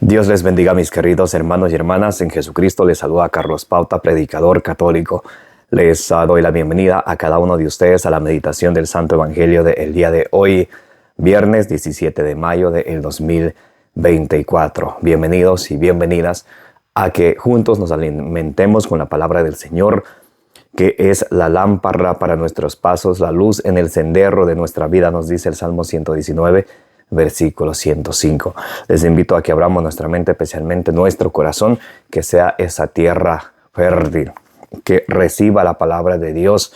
Dios les bendiga, mis queridos hermanos y hermanas. En Jesucristo les saluda Carlos Pauta, predicador católico. Les doy la bienvenida a cada uno de ustedes a la meditación del Santo Evangelio del día de hoy, viernes 17 de mayo del 2024. Bienvenidos y bienvenidas a que juntos nos alimentemos con la palabra del Señor, que es la lámpara para nuestros pasos, la luz en el sendero de nuestra vida, nos dice el Salmo 119, versículo 105. Les invito a que abramos nuestra mente, especialmente nuestro corazón, que sea esa tierra fértil, que reciba la palabra de Dios.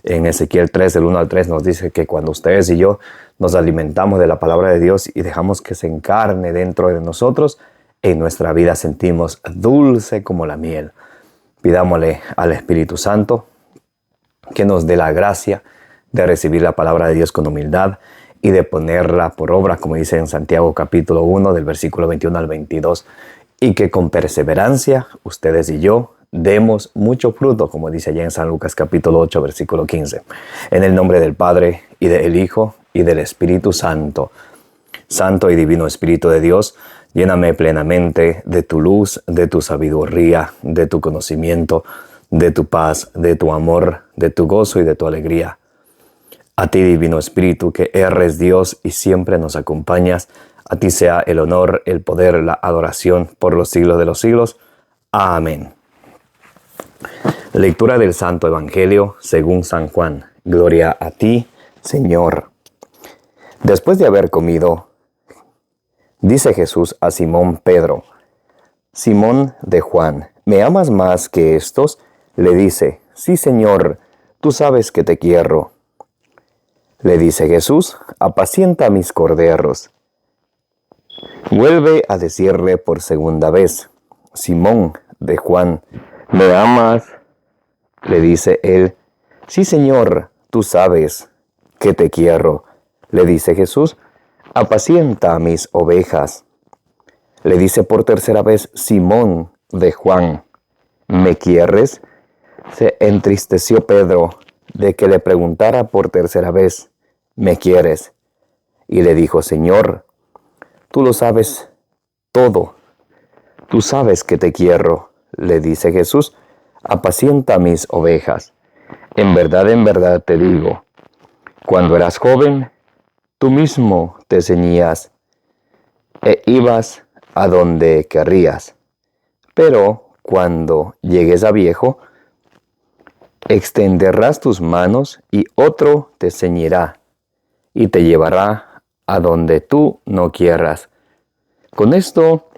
En Ezequiel 3, del 1 al 3, nos dice que cuando ustedes y yo nos alimentamos de la palabra de Dios y dejamos que se encarne dentro de nosotros, en nuestra vida sentimos dulce como la miel. Pidámosle al Espíritu Santo que nos dé la gracia de recibir la palabra de Dios con humildad y de ponerla por obra, como dice en Santiago capítulo 1, del versículo 21 al 22, y que con perseverancia ustedes y yo demos mucho fruto, como dice allá en San Lucas capítulo 8, versículo 15. En el nombre del Padre, y del Hijo, y del Espíritu Santo. Santo y divino Espíritu de Dios, lléname plenamente de tu luz, de tu sabiduría, de tu conocimiento, de tu paz, de tu amor, de tu gozo y de tu alegría. A ti, divino Espíritu, que eres Dios y siempre nos acompañas, a ti sea el honor, el poder, la adoración por los siglos de los siglos. Amén. Lectura del Santo Evangelio según San Juan. Gloria a ti, Señor. Después de haber comido, dice Jesús a Simón Pedro: Simón de Juan, ¿me amas más que estos? Le dice: Sí, Señor, tú sabes que te quiero. Le dice Jesús: apacienta mis corderos. Vuelve a decirle por segunda vez: Simón de Juan, ¿me amas? Le dice él: Sí, Señor, tú sabes que te quiero. Le dice Jesús: apacienta mis ovejas. Le dice por tercera vez: Simón de Juan, ¿me quieres? Se entristeció Pedro de que le preguntara por tercera vez: ¿me quieres? Y le dijo: Señor, tú lo sabes todo. Tú sabes que te quiero. Le dice Jesús: apacienta mis ovejas. En verdad te digo, cuando eras joven, tú mismo te ceñías e ibas a donde querrías. Pero cuando llegues a viejo, extenderás tus manos y otro te ceñirá y te llevará a donde tú no quieras. Con esto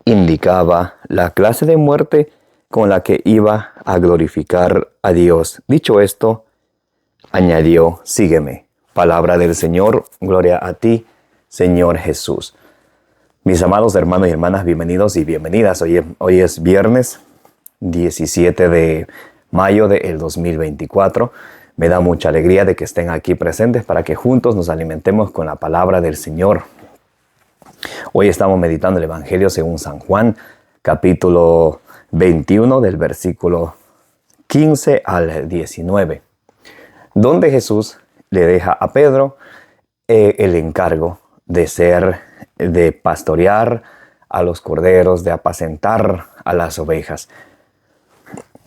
indicaba la clase de muerte con la que iba a glorificar a Dios. Dicho esto, añadió: sígueme. Palabra del Señor, gloria a ti, Señor Jesús. Mis amados hermanos y hermanas, bienvenidos y bienvenidas. Hoy es viernes 17 de mayo del 2024. Me da mucha alegría de que estén aquí presentes para que juntos nos alimentemos con la palabra del Señor. Hoy estamos meditando el Evangelio según San Juan, capítulo 21, del versículo 15 al 19, donde Jesús le deja a Pedro el encargo de pastorear a los corderos, de apacentar a las ovejas.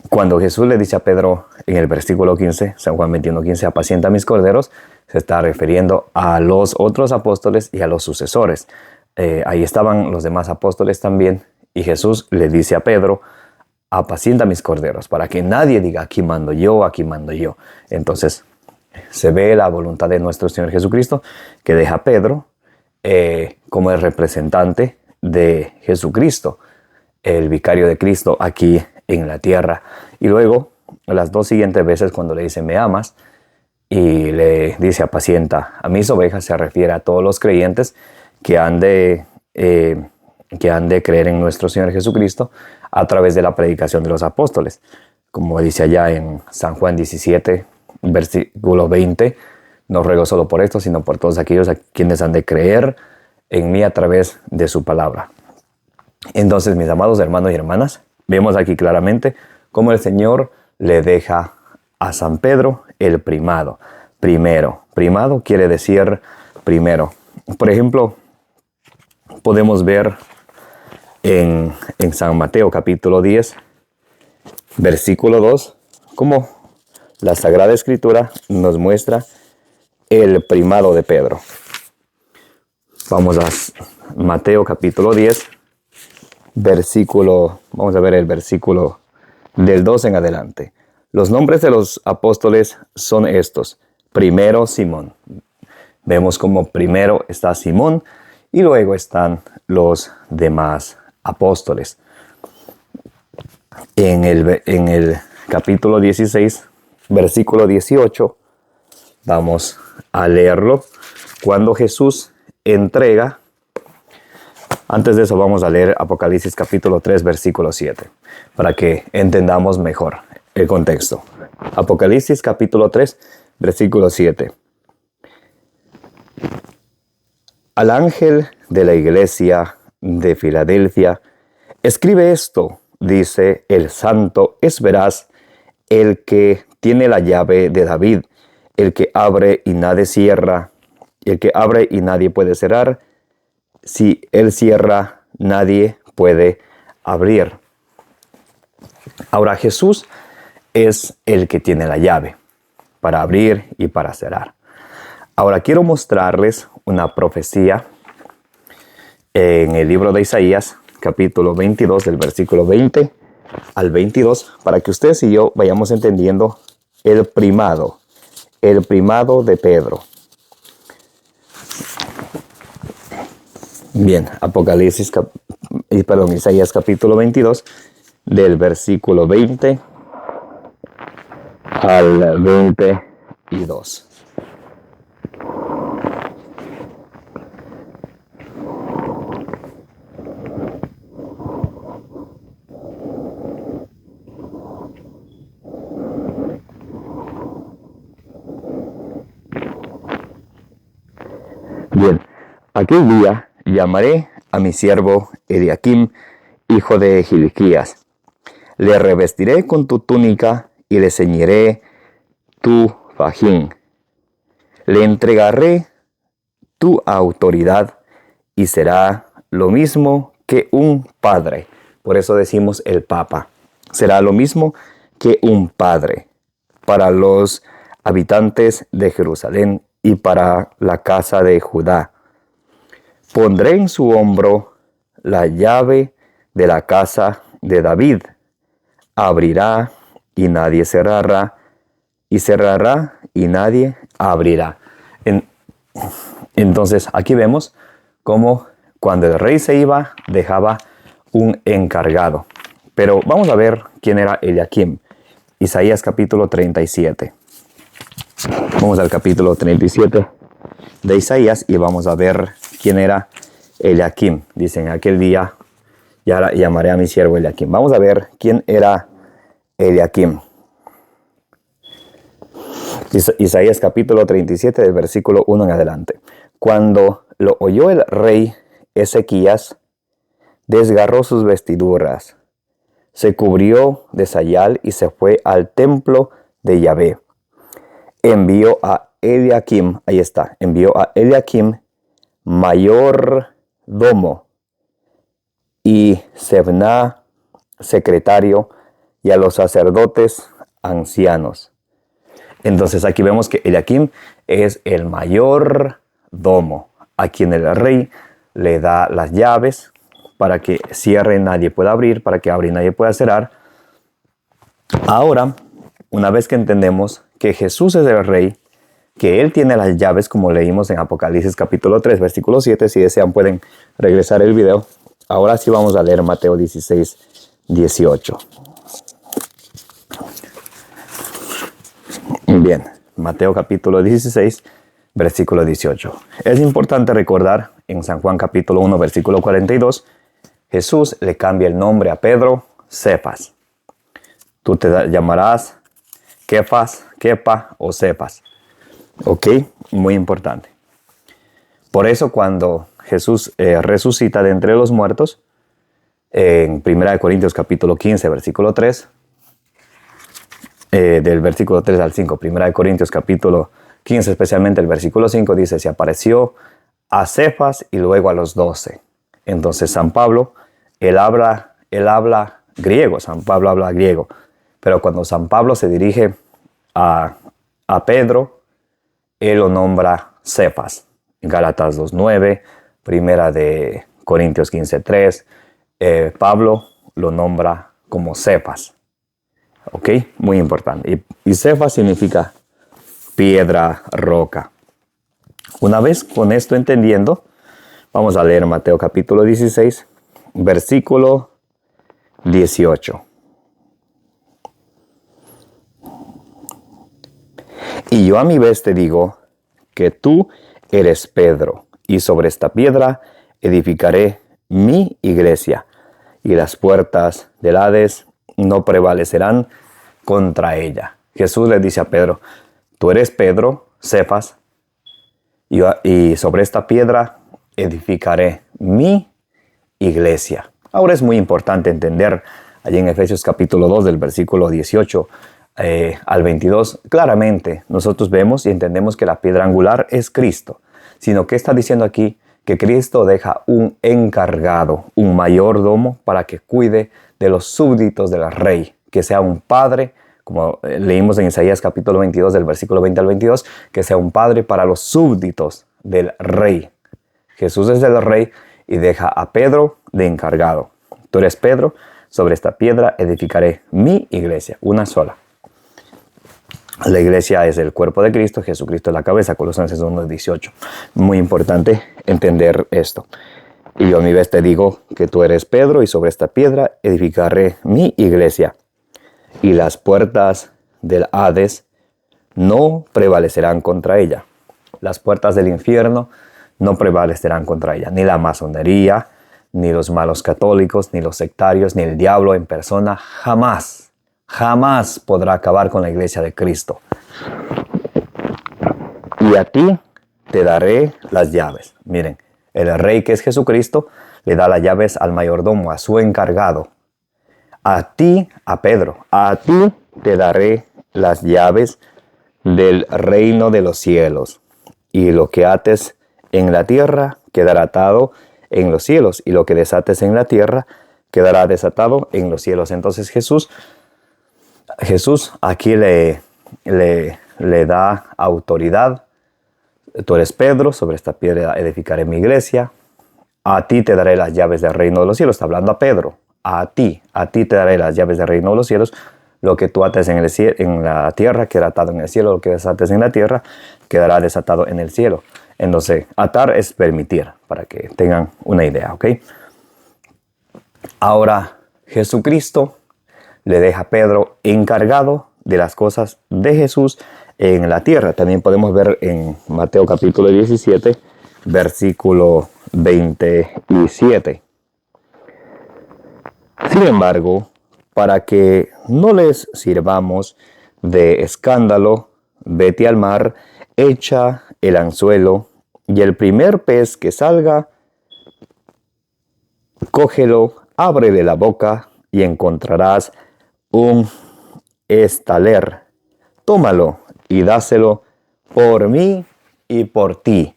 Cuando Jesús le dice a Pedro en el versículo 15, San Juan 21:15, apacienta mis corderos, se está refiriendo a los otros apóstoles y a los sucesores. Ahí estaban los demás apóstoles también, y Jesús le dice a Pedro: apacienta mis corderos, para que nadie diga aquí mando yo, aquí mando yo. Entonces se ve la voluntad de nuestro Señor Jesucristo, que deja a Pedro como el representante de Jesucristo, el vicario de Cristo aquí en la tierra. Y luego, las dos siguientes veces, cuando le dice me amas y le dice apacienta a mis ovejas, se refiere a todos los creyentes que han de creer en nuestro Señor Jesucristo a través de la predicación de los apóstoles. Como dice allá en San Juan 17, versículo 20, no ruego solo por esto, sino por todos aquellos a quienes han de creer en mí a través de su palabra. Entonces, mis amados hermanos y hermanas, vemos aquí claramente cómo el Señor le deja a San Pedro el primado. Primado quiere decir primero. Por ejemplo, podemos ver en San Mateo capítulo 10, versículo 2, como la Sagrada Escritura nos muestra el primado de Pedro. Vamos a Mateo capítulo 10, vamos a ver el versículo del 2 en adelante. Los nombres de los apóstoles son estos. Primero, Simón. Vemos como primero está Simón y luego están los demás apóstoles. En el capítulo 16, versículo 18, vamos a leerlo. Cuando Jesús entrega, antes de eso vamos a leer Apocalipsis capítulo 3, versículo 7, para que entendamos mejor el contexto. Apocalipsis capítulo 3, versículo 7. Al ángel de la iglesia de Filadelfia, escribe esto, dice el santo, es veraz, el que tiene la llave de David, el que abre y nadie cierra, el que abre y nadie puede cerrar, si él cierra, nadie puede abrir. Ahora Jesús es el que tiene la llave para abrir y para cerrar. Ahora quiero mostrarles una profecía en el libro de Isaías, capítulo 22, del versículo 20 al 22, para que ustedes y yo vayamos entendiendo el primado de Pedro. Bien, Isaías capítulo 22, del versículo 20 al 22. Bien, aquel día llamaré a mi siervo Eliakim, hijo de Hilquías. Le revestiré con tu túnica y le ceñiré tu fajín. Le entregaré tu autoridad y será lo mismo que un padre. Por eso decimos el Papa. Será lo mismo que un padre para los habitantes de Jerusalén y para la casa de Judá. Pondré en su hombro la llave de la casa de David. Abrirá y nadie cerrará, y cerrará y nadie abrirá. Entonces aquí vemos cómo cuando el rey se iba, dejaba un encargado. Pero vamos a ver quién era Eliakim. Isaías capítulo 37. Vamos al capítulo 37 de Isaías y vamos a ver quién era Eliakim. Dice, en aquel día ya llamaré a mi siervo Eliakim. Vamos a ver quién era Eliakim. Isaías capítulo 37 del versículo 1 en adelante. Cuando lo oyó el rey Ezequías, desgarró sus vestiduras, se cubrió de sayal y se fue al templo de Yahvé. Envió a Eliakim, mayordomo, y Sebna, secretario, y a los sacerdotes ancianos. Entonces aquí vemos que Eliakim es el mayordomo, a quien el rey le da las llaves para que cierre nadie pueda abrir, para que abra y nadie pueda cerrar. Ahora, una vez que entendemos que Jesús es el rey, que Él tiene las llaves, como leímos en Apocalipsis capítulo 3, versículo 7, si desean pueden regresar el video. Ahora sí vamos a leer Mateo 16, 18. Bien, Mateo capítulo 16, versículo 18. Es importante recordar en San Juan capítulo 1, versículo 42, Jesús le cambia el nombre a Pedro, Cefas. Tú te llamarás Kefas, Kepa o Cefas. Ok, muy importante. Por eso cuando Jesús resucita de entre los muertos, en 1 Corintios capítulo 15, versículo 3, del versículo 3 al 5, 1 Corintios capítulo 15, especialmente el versículo 5, dice, se apareció a Cefas y luego a los 12. Entonces San Pablo él habla griego, San Pablo habla griego. Pero cuando San Pablo se dirige a Pedro, él lo nombra Cefas. En Gálatas 2:9, Primera de Corintios 15:3, Pablo lo nombra como Cefas. ¿Ok? Muy importante. Y Cefas significa piedra, roca. Una vez con esto entendiendo, vamos a leer Mateo capítulo 16, versículo 18. Y yo a mi vez te digo que tú eres Pedro, y sobre esta piedra edificaré mi iglesia, y las puertas del Hades no prevalecerán contra ella. Jesús le dice a Pedro, tú eres Pedro, Cefas, y sobre esta piedra edificaré mi iglesia. Ahora es muy importante entender, allí en Efesios capítulo 2, del versículo 18 al 22, claramente nosotros vemos y entendemos que la piedra angular es Cristo, sino que está diciendo aquí que Cristo deja un encargado, un mayordomo para que cuide de los súbditos del rey, que sea un padre, como leímos en Isaías capítulo 22 del versículo 20 al 22, que sea un padre para los súbditos del rey. Jesús es el rey y deja a Pedro de encargado. Tú eres Pedro, sobre esta piedra edificaré mi iglesia, una sola. La iglesia es el cuerpo de Cristo, Jesucristo es la cabeza, Colosenses 1:18. Muy importante entender esto. Y yo a mi vez te digo que tú eres Pedro y sobre esta piedra edificaré mi iglesia. Y las puertas del Hades no prevalecerán contra ella. Las puertas del infierno no prevalecerán contra ella. Ni la masonería, ni los malos católicos, ni los sectarios, ni el diablo en persona, jamás podrá acabar con la iglesia de Cristo. Y a ti te daré las llaves. Miren, el rey que es Jesucristo le da las llaves al mayordomo, a su encargado. A ti, a Pedro, a ti te daré las llaves del reino de los cielos. Y lo que ates en la tierra quedará atado en los cielos. Y lo que desates en la tierra quedará desatado en los cielos. Entonces Jesús aquí le da autoridad. Tú eres Pedro, sobre esta piedra edificaré mi iglesia. A ti te daré las llaves del reino de los cielos. Está hablando a Pedro. A ti te daré las llaves del reino de los cielos. Lo que tú ates en la tierra quedará atado en el cielo. Lo que desates en la tierra quedará desatado en el cielo. Entonces, atar es permitir, para que tengan una idea, ¿ok? Ahora, Jesucristo le deja a Pedro encargado de las cosas de Jesús en la tierra. También podemos ver en Mateo capítulo 17, versículo 27. Sin embargo, para que no les sirvamos de escándalo, vete al mar, echa el anzuelo, y el primer pez que salga, cógelo, ábrele la boca, y encontrarás un estaler. Tómalo y dáselo por mí y por ti.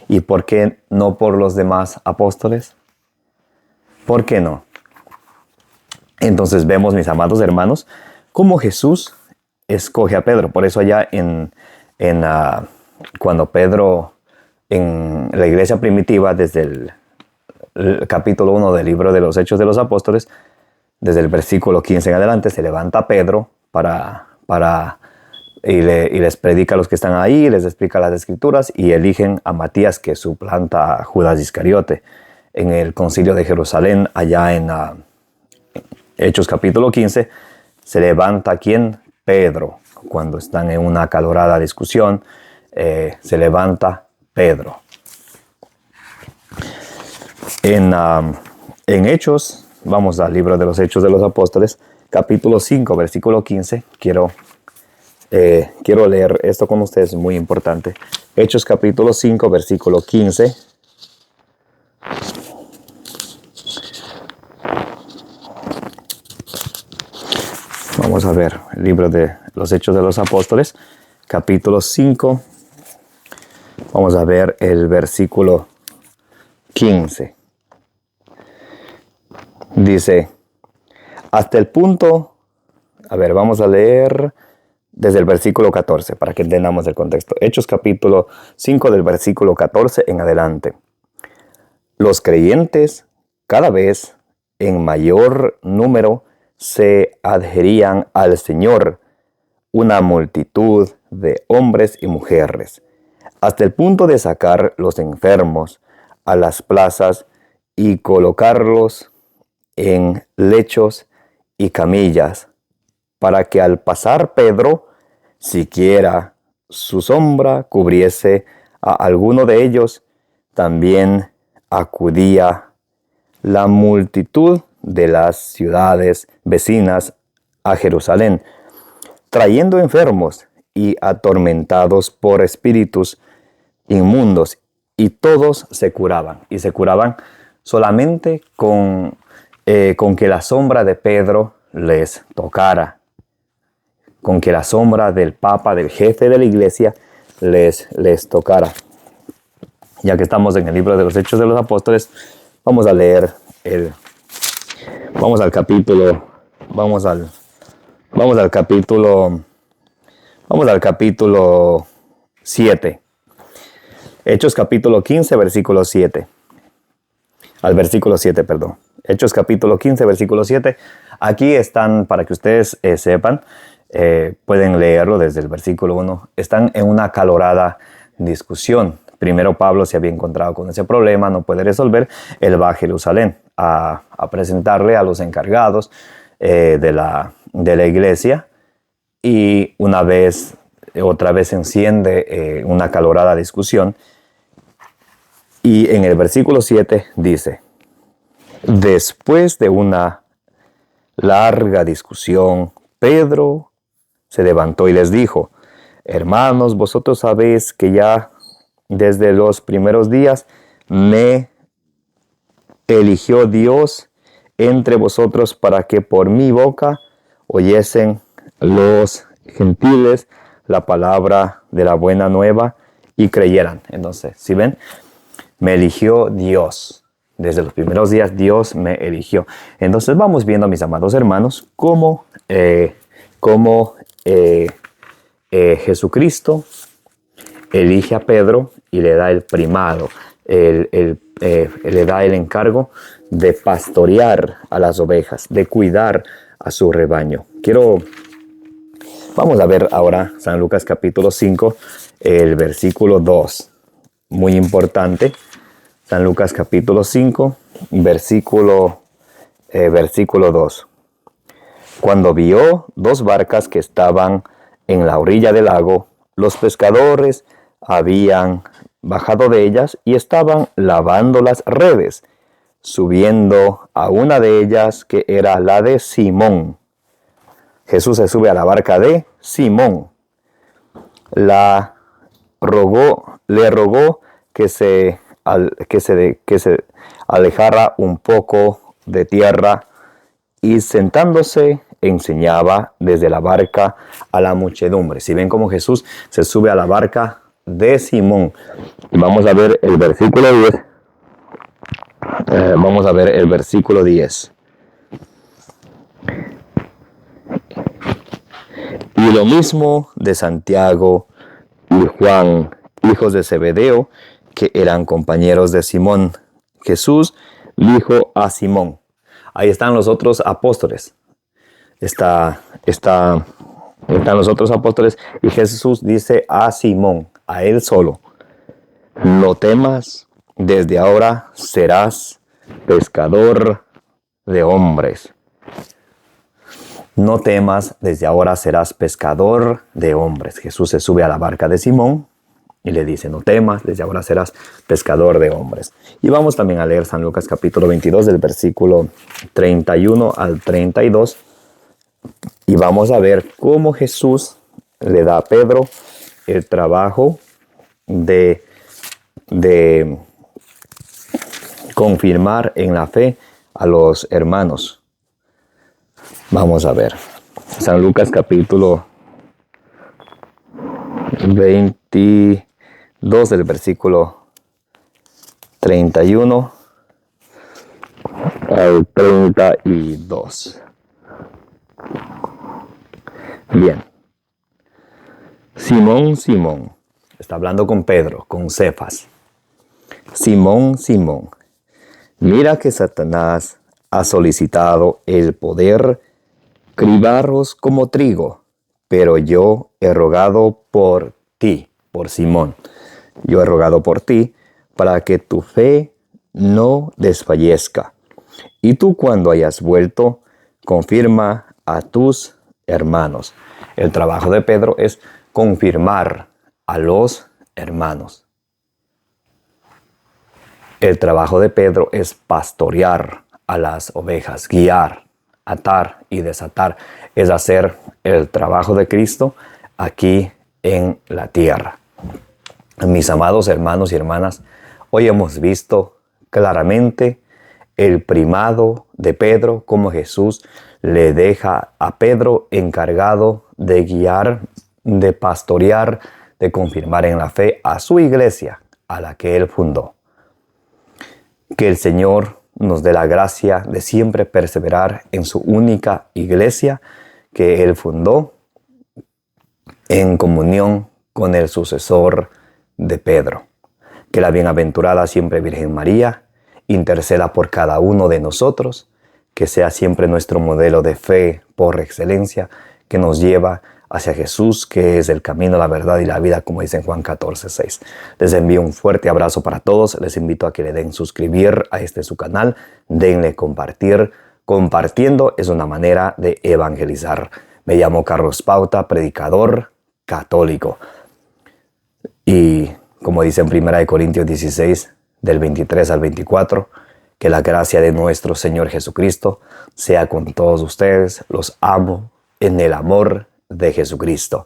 ¿Y por qué no por los demás apóstoles? ¿Por qué no? Entonces vemos, mis amados hermanos, cómo Jesús escoge a Pedro. Por eso allá cuando Pedro, en la iglesia primitiva, desde el capítulo 1 del libro de los Hechos de los Apóstoles, desde el versículo 15 en adelante, se levanta Pedro y les predica a los que están ahí, les explica las escrituras y eligen a Matías, que suplanta a Judas Iscariote. En el concilio de Jerusalén, allá en Hechos capítulo 15, se levanta ¿quién? Pedro. Cuando están en una acalorada discusión, se levanta Pedro. En Hechos, vamos al libro de los Hechos de los Apóstoles, capítulo 5, versículo 15. Quiero leer esto con ustedes, muy importante. Hechos capítulo 5, versículo 15. Vamos a ver el libro de los Hechos de los Apóstoles, capítulo 5. Vamos a ver el versículo 15. Dice, hasta el punto, vamos a leer desde el versículo 14 para que entendamos el contexto. Hechos capítulo 5 del versículo 14 en adelante. Los creyentes cada vez en mayor número se adherían al Señor, una multitud de hombres y mujeres, hasta el punto de sacar los enfermos a las plazas y colocarlos en lechos y camillas, para que al pasar Pedro, siquiera su sombra cubriese a alguno de ellos. También acudía la multitud de las ciudades vecinas a Jerusalén, trayendo enfermos y atormentados por espíritus inmundos, y todos se curaban. Y se curaban solamente con que la sombra de Pedro les tocara, con que la sombra del Papa, del jefe de la iglesia, les tocara. Ya que estamos en el libro de los Hechos de los Apóstoles, vamos a leer vamos al capítulo 7. Hechos capítulo 15, versículo 7. Al versículo 7, perdón. Hechos capítulo 15, versículo 7. Aquí están, para que ustedes sepan, pueden leerlo desde el versículo 1. Están en una acalorada discusión. Primero Pablo se había encontrado con ese problema, no puede resolver. Él va a Jerusalén a presentarle a los encargados de la iglesia, y otra vez se enciende una acalorada discusión. Y en el versículo 7 dice: después de una larga discusión, Pedro se levantó y les dijo: hermanos, vosotros sabéis que ya desde los primeros días me eligió Dios entre vosotros para que por mi boca oyesen los gentiles la palabra de la buena nueva y creyeran. Entonces, ¿sí ven? Me eligió Dios. Desde los primeros días Dios me eligió. Entonces vamos viendo, mis amados hermanos, cómo Jesucristo elige a Pedro y le da el primado, le da el encargo de pastorear a las ovejas, de cuidar a su rebaño. Vamos a ver ahora San Lucas capítulo 5, el versículo 2. Muy importante. San Lucas capítulo 5, versículo 2. Cuando vio 2 barcas que estaban en la orilla del lago, los pescadores habían bajado de ellas y estaban lavando las redes. Subiendo a una de ellas, que era la de Simón. Jesús se sube a la barca de Simón. Le rogó que se alejara un poco de tierra, y sentándose enseñaba desde la barca a la muchedumbre. Si ven cómo Jesús se sube a la barca de Simón. Vamos a ver el versículo 10. Vamos a ver el versículo 10. Y lo mismo de Santiago y Juan, hijos de Zebedeo, que eran compañeros de Simón. Jesús dijo a Simón. Ahí están los otros apóstoles. Están los otros apóstoles, y Jesús dice a Simón, a él solo: no temas, desde ahora serás pescador de hombres. No temas, desde ahora serás pescador de hombres. Jesús se sube a la barca de Simón y le dice: no temas, desde ahora serás pescador de hombres. Y vamos también a leer San Lucas capítulo 22 del versículo 31 al 32. Y vamos a ver cómo Jesús le da a Pedro el trabajo de confirmar en la fe a los hermanos. Vamos a ver. San Lucas capítulo 22 del versículo 31 al 32. Bien. Simón, Simón. Está hablando con Pedro, con Cefas. Simón, Simón. Mira que Satanás ha solicitado el poder cribaros como trigo, pero yo he rogado por ti, por Simón. Yo he rogado por ti para que tu fe no desfallezca. Y tú cuando hayas vuelto, confirma a tus hermanos. El trabajo de Pedro es confirmar a los hermanos. El trabajo de Pedro es pastorear a las ovejas, guiar, atar y desatar. Es hacer el trabajo de Cristo aquí en la tierra. Mis amados hermanos y hermanas, hoy hemos visto claramente el primado de Pedro, como Jesús le deja a Pedro encargado de guiar, de pastorear, de confirmar en la fe a su iglesia, a la que él fundó. Que el Señor nos dé la gracia de siempre perseverar en su única iglesia que él fundó, en comunión con el sucesor de Pedro. Que la bienaventurada siempre Virgen María interceda por cada uno de nosotros, que sea siempre nuestro modelo de fe por excelencia, que nos lleva hacia Jesús, que es el camino, la verdad y la vida, como dice en Juan 14:6. Les envío un fuerte abrazo para todos. Les invito a que le den suscribir a su canal, denle compartir. Compartiendo es una manera de evangelizar. Me llamo Carlos Pauta, predicador católico. Y como dice en 1 Corintios 16, del 23 al 24, que la gracia de nuestro Señor Jesucristo sea con todos ustedes. Los amo en el amor de Jesucristo.